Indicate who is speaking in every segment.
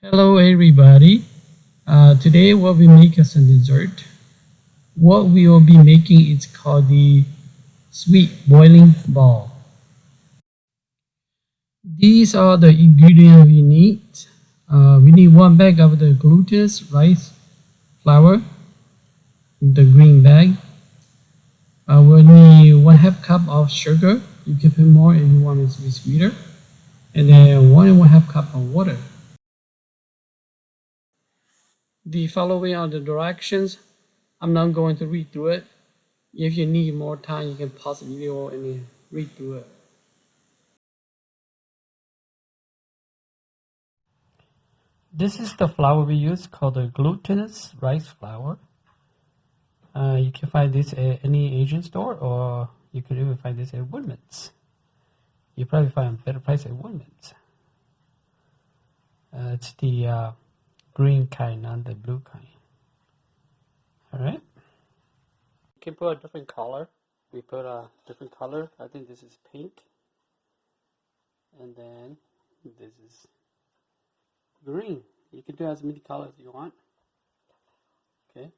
Speaker 1: Hello everybody. Today what we make as a dessert. What we will be making is called the sweet boiling ball. These are the ingredients we need. We need 1 bag of the glutinous rice flour, the green bag. We'll need 1/2 cup of sugar. You can put more if you want it to be sweeter. And then 1 cup of water. The following are the directions. I'm not going to read through it. If you need more time, you can pause the video and then read through it. This is the flour we use called the glutinous rice flour. You can find this at any Asian store, or you can even find this at Woodman's. You probably find a better price at Woodman's. It's the green kind, not the blue kind. Alright. You can put a different color. We put a different color. I think this is pink. And then this is green. You can do as many colors you want. Okay.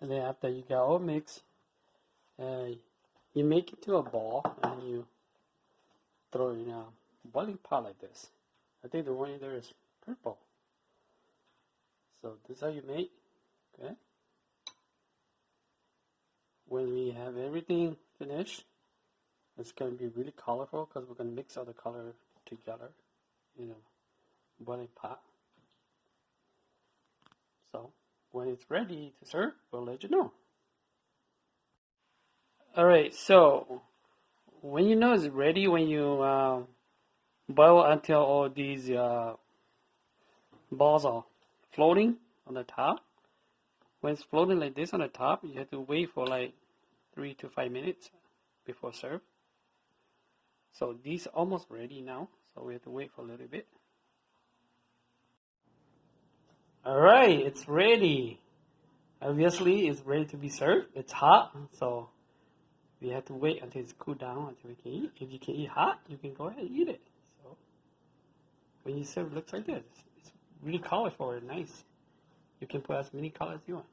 Speaker 1: And then after you got all mixed, you make it to a ball and you throw it in a boiling pot like this. I think the one in there is purple. So this is how you make. Okay. When we have everything finished, it's going to be really colorful because we're going to mix all the color together in a boiling pot. So when it's ready to serve, we'll let you know. Alright, so when you know it's ready, when you boil until all these balls are floating on the top. When it's floating like this on the top, you have to wait for like 3 to 5 minutes before serve. So these are almost ready now, so we have to wait for a little bit. Alright, it's ready. Obviously, it's ready to be served. It's hot, so we have to wait until it's cooled down until we can eat. If you can eat hot, you can go ahead and eat it. So when you serve, it looks like this. It's really colorful and nice. You can put as many colors as you want.